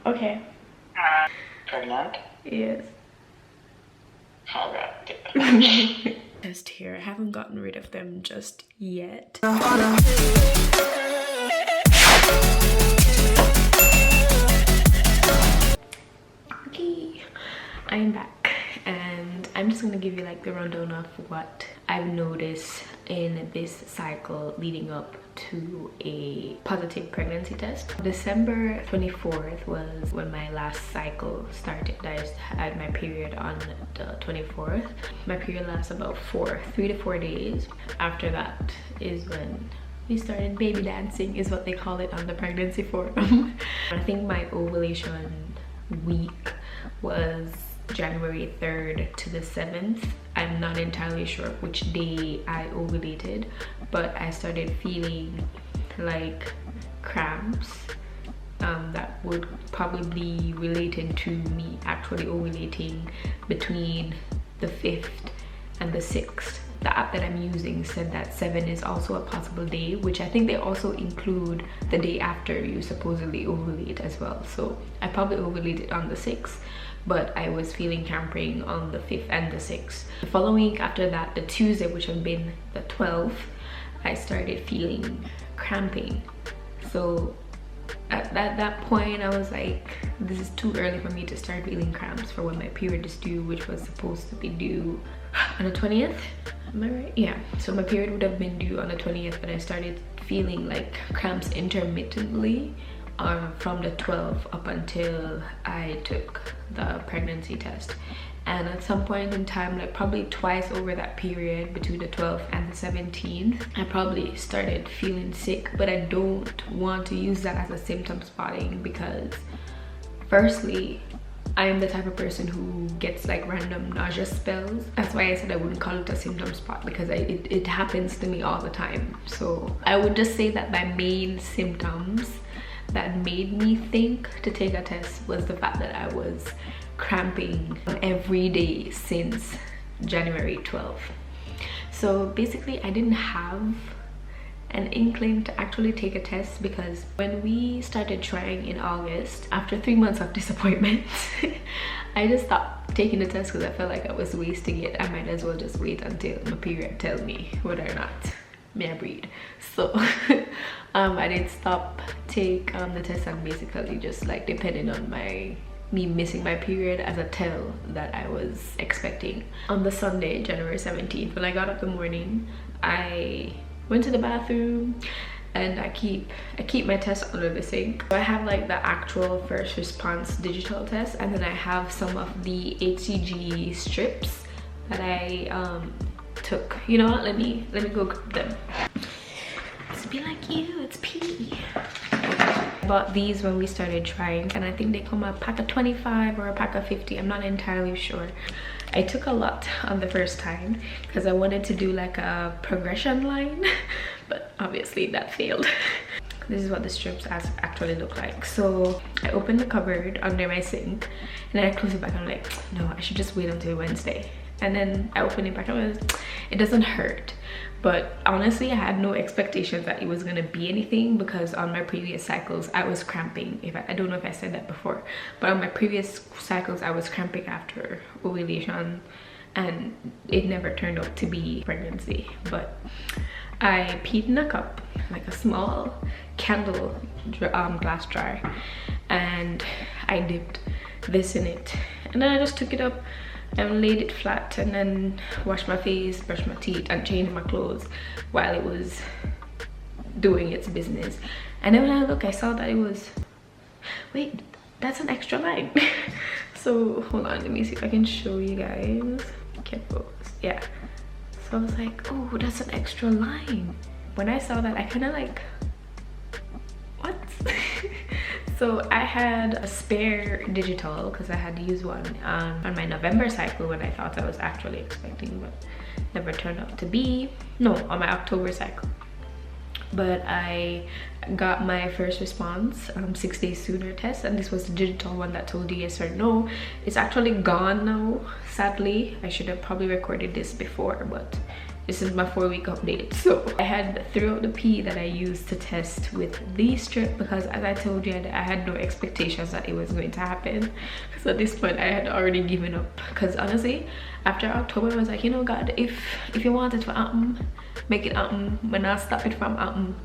Okay. Pregnant? Yes. Oh god. Just here. I haven't gotten rid of them just yet. Okay, I'm back and I'm just gonna give you like the rundown of what I've noticed in this cycle leading up to a positive pregnancy test. December 24th was when my last cycle started. I had my period on the 24th. My period lasts about 3 to 4 days. After that is when we started baby dancing, is what they call it on the pregnancy forum. I think my ovulation week was January 3rd to the 7th. I'm not entirely sure which day I ovulated, but I started feeling like cramps that would probably be related to me actually ovulating between the 5th and the 6th. The app that I'm using said that 7 is also a possible day, which I think they also include the day after you supposedly ovulate as well. So I probably ovulated on the 6th, but I was feeling cramping on the 5th and the 6th. The following week after that, the Tuesday, which had been the 12th, I started feeling cramping. So at that point, I was like, this is too early for me to start feeling cramps for when my period is due, which was supposed to be due on the 20th. Am I right? Yeah, so my period would have been due on the 20th, but I started feeling like cramps intermittently from the 12th up until I took the pregnancy test. And at some point in time, like probably twice over that period between the 12th and the 17th, I probably started feeling sick. But I don't want to use that as a symptom spotting because firstly, I am the type of person who gets like random nausea spells. That's why I said I wouldn't call it a symptom spot, because it happens to me all the time. So I would just say that my main symptoms that made me think to take a test was the fact that I was cramping every day since January 12th. So basically I didn't have an inkling to actually take a test, because when we started trying in August, after 3 months of disappointment, I just stopped taking the test because I felt like I was wasting it. I might as well just wait until my period tell me whether or not may I breed. So I did stop take the test, and basically just like depending on me missing my period as a tell that I was expecting. On the Sunday, January 17th, when I got up in the morning, I went to the bathroom and I keep my test under the sink. So I have like the actual first response digital test, and then I have some of the HCG strips that I took. You know what, let me go grab them. It's be like you, it's pee. I bought these when we started trying, and I think they come a pack of 25 or a pack of 50, I'm not entirely sure. I took a lot on the first time because I wanted to do like a progression line, but obviously that failed. This is what the strips actually look like. So I opened the cupboard under my sink and then I closed it back. I'm like, no, I should just wait until Wednesday. And then I opened it back up. It doesn't hurt, but honestly I had no expectations that it was gonna be anything, because on my previous cycles I was cramping. I don't know if I said that before, but on my previous cycles I was cramping after ovulation, and it never turned out to be pregnancy. But I peed in a cup, like a small candle glass jar, and I dipped this in it, and then I just took it up and laid it flat, and then washed my face, brushed my teeth, and changed my clothes while it was doing its business. And then when I look, I saw that it was, wait, that's an extra line. So hold on, let me see if I can show you guys. Can't focus. Yeah, so I was like, oh, that's an extra line. When I saw that, I kind of like, what? So I had a spare digital because I had to use one on my November cycle when I thought I was actually expecting, but never turned out to be. No, on my October cycle. But I got my first response 6 days sooner test, and this was the digital one that told you yes or no. It's actually gone now, sadly. I should have probably recorded this before, but This is my 4-week update. So I had threw out the pee that I used to test with the strip because, as I told you, I had no expectations that it was going to happen. So at this point I had already given up, because honestly after October I was like, you know, God, if you want it to happen, make it happen. When I stop it from happen.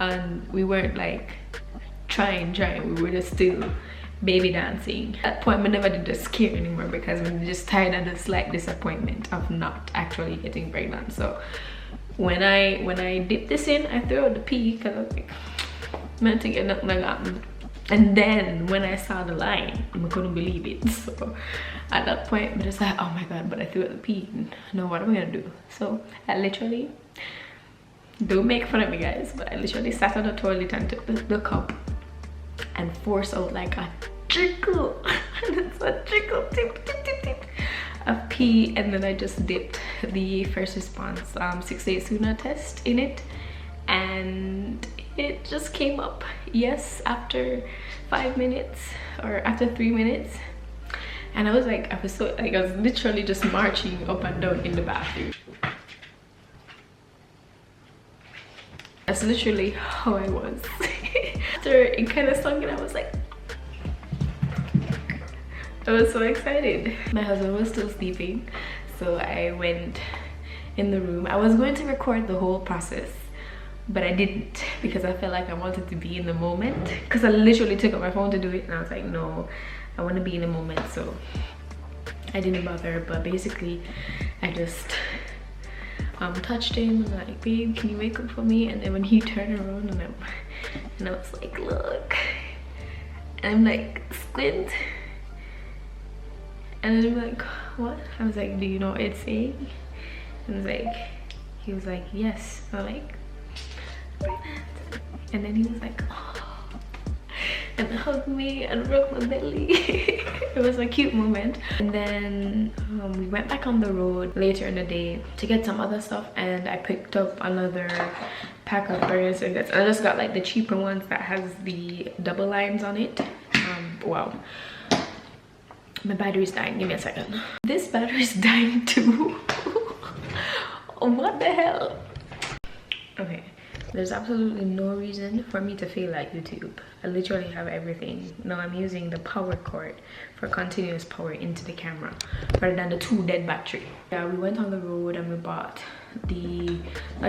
And we weren't like trying, we were just still baby dancing. At that point I never did the scare anymore, because I'm just tired of the slight disappointment of not actually getting pregnant. So when I dipped this in, I threw out the pee because I was like, man, to get nothing like that. And then when I saw the line, I couldn't believe it. So at that point I'm just like, oh my God, but I threw out the pee. No, what am I gonna do? So I literally, don't make fun of me guys, but I literally sat on the toilet and took the cup and force out like a trickle, and it's a trickle, tip, tip, tip, tip of pee, and then I just dipped the first response 6-day Suna test in it, and it just came up yes after 5 minutes, or after 3 minutes. And I was like, I was literally just marching up and down in the bathroom. That's literally how I was. After it kind of sunk in, I was like, I was so excited. My husband was still sleeping, so I went in the room. I was going to record the whole process, but I didn't, because I felt like I wanted to be in the moment, because I literally took out my phone to do it, and I was like, no, I want to be in the moment. So I didn't bother. But basically I just touched him and like, babe, can you wake up for me? And then when he turned around, and I was like, look, and I'm like, squint, and then I'm like, what? I was like, do you know what it's saying? And I was like, he was like, yes. I'm like, pregnant. And then he was like, oh, and hugged me and rubbed my belly. It was a cute moment. And then we went back on the road later in the day to get some other stuff, and I picked up another pack of burger cigarettes. I just got like the cheaper ones that has the double lines on it. Wow, my battery's dying. Give me a second. This battery's dying too. What the hell? Okay, there's absolutely no reason for me to feel like YouTube. I literally have everything. Now I'm using the power cord for continuous power into the camera rather than the 2 dead battery. Yeah, we went on the road and we bought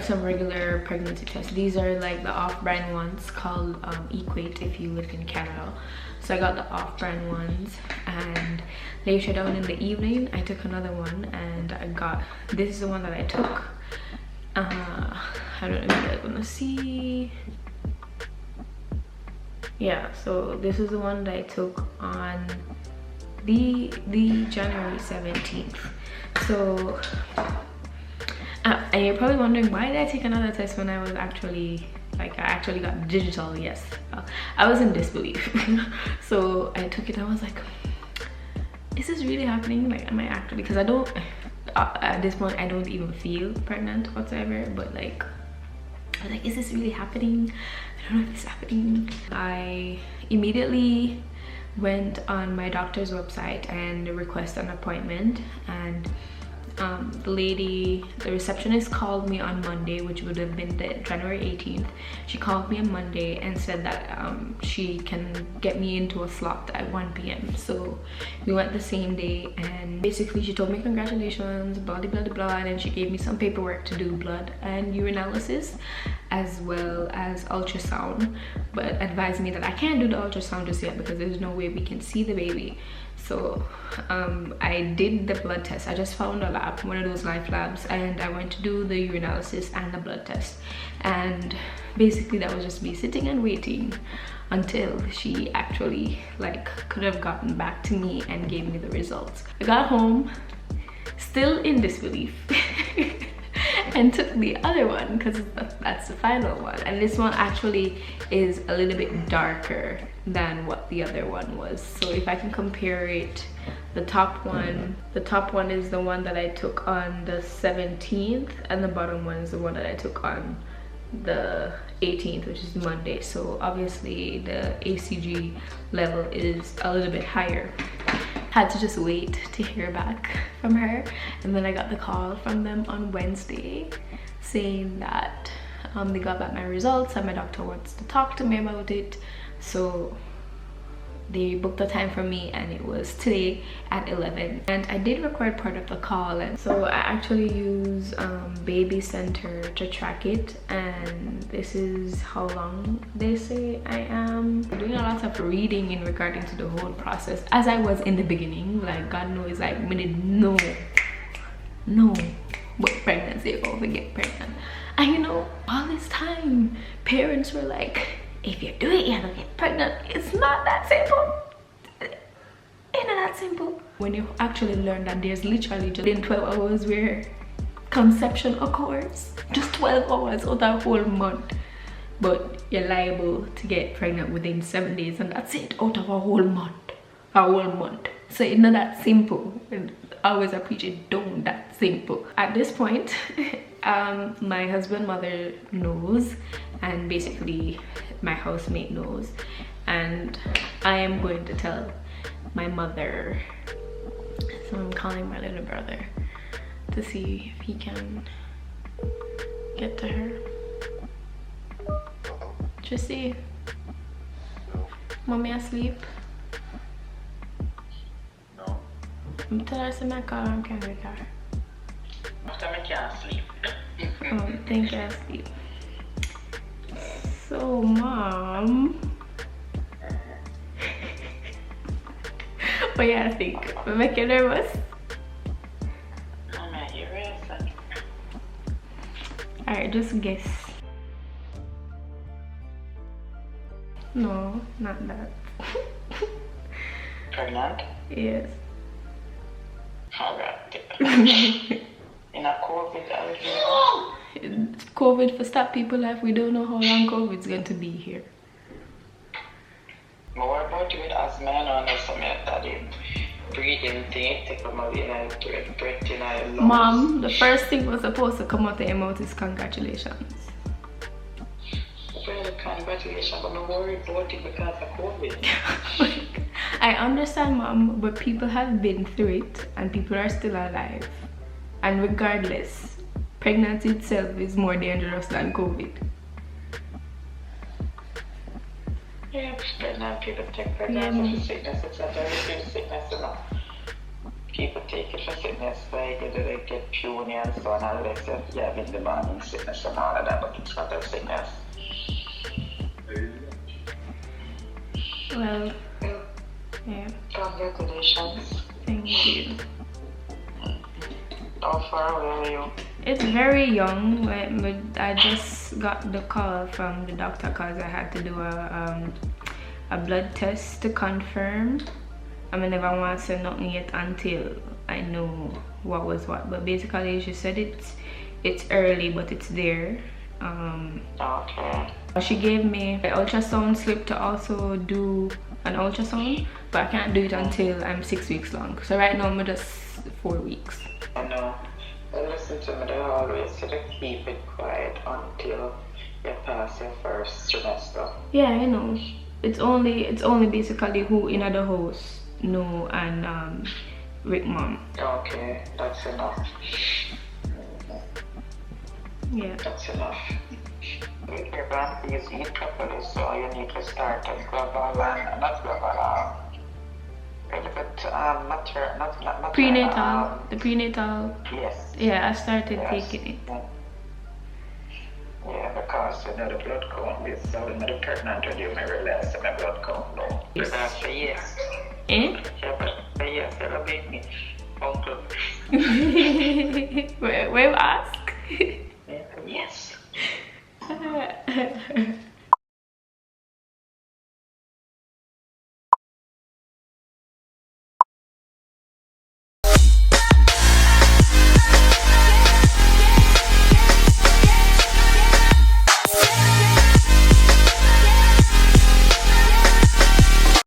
some regular pregnancy tests. These are like the off-brand ones called Equate if you live in Canada. So I got the off-brand ones, and later down in the evening I took another one, and I got, this is the one that I took. I don't know if you guys wanna see. Yeah, so this is the one that I took on the January 17th. So and you're probably wondering, why did I take another test when I was actually, like, I actually got digital? Yes, I was in disbelief. So I took it, I was like, is this really happening? Like, am I actually, because I don't, at this point I don't even feel pregnant whatsoever, but like, I was like, is this really happening? I don't know if it's happening. I immediately went on my doctor's website and requested an appointment, and the receptionist called me on Monday, which would have been the January 18th. She called me on Monday and said that she can get me into a slot at 1 p.m. So we went the same day, and basically she told me congratulations, blah blah blah blah, and then she gave me some paperwork to do blood and urinalysis as well as ultrasound, but advised me that I can't do the ultrasound just yet because there's no way we can see the baby. So I did the blood test. I just found a lab, one of those life labs, and I went to do the urinalysis and the blood test. And basically that was just me sitting and waiting until she actually like could have gotten back to me and gave me the results. I got home still in disbelief and took the other one because that's the final one, and this one actually is a little bit darker than what the other one was. So if I can compare it, the top one is the one that I took on the 17th, and the bottom one is the one that I took on the 18th, which is Monday. So obviously the ACG level is a little bit higher. Had to just wait to hear back from her, and then I got the call from them on Wednesday saying that they got back my results and my doctor wants to talk to me about it. So they booked a time for me, and it was today at 11. And I did record part of the call, and so I actually use Baby Center to track it, and this is how long they say I am. I'm doing a lot of reading in regarding to the whole process, as I was in the beginning. Like, God knows, like, we did no but pregnancy, you're gonna get pregnant. And you know, all this time parents were like, if you do it, you're gonna get pregnant. It's not that simple. It's not that simple. When you actually learn that there's literally just in 12 hours where conception occurs, just 12 hours out of a whole month, but you're liable to get pregnant within 7 days, and that's it, out of a whole month. So it's not that simple. And I always appreciate don't that simple. At this point, my husband mother knows, and basically my housemate knows, and I am going to tell my mother. So I'm calling my little brother to see if he can get to her. Trissy, mommy asleep? No. I'm telling her to my car and can't get her. After I can't sleep. Oh, thank you, asleep. So, mom. What do you think? We make you nervous? I'm at your rest. Alright, just guess. No, not that. Pregnant? Yes. Alright. In a COVID allergy? COVID for stop people life. We don't know how long COVID's going to be here. But what about you with asthma and something like that? You breathing thing, take them out in a breath in a lungs. Mom, the first thing was supposed to come out of your mouth is congratulations. Well, congratulations, but don't worry about it because of COVID. I understand, Mom, but people have been through it and people are still alive. And regardless, pregnancy itself is more dangerous than COVID. Yeah, pregnant people take pregnancy for sickness. It's not a real sickness, you know. People take it for sickness, like they get puny and so on, and they say, yeah, in the morning sickness and all of that, but it's not a sickness. Well, yeah. Congratulations. Thank you. How far away are you? It's very young, but I just got the call from the doctor because I had to do a blood test to confirm. I mean, never want to say nothing yet until I know what was what. But basically, she said it's early, but it's there. Okay. She gave me an ultrasound slip to also do an ultrasound, but I can't do it until I'm 6 weeks long. So right now I'm just 4 weeks. I know. Listen to me, they always say to keep it quiet until you pass your first trimester. Yeah, I know. It's only basically who in the house know, and Rick mom. Okay, that's enough. Yeah. That's enough. With your plan, please eat properly, so you need to start at global and not global. Not Prenatal. The prenatal. Yes. Yeah, I started Yes. taking it. Yeah, because you know the blood count is so when you're pregnant when you may realize that my blood count low. Yes. But after yes. Eh? Yeah, but yes, that'll make me uncle. Where was?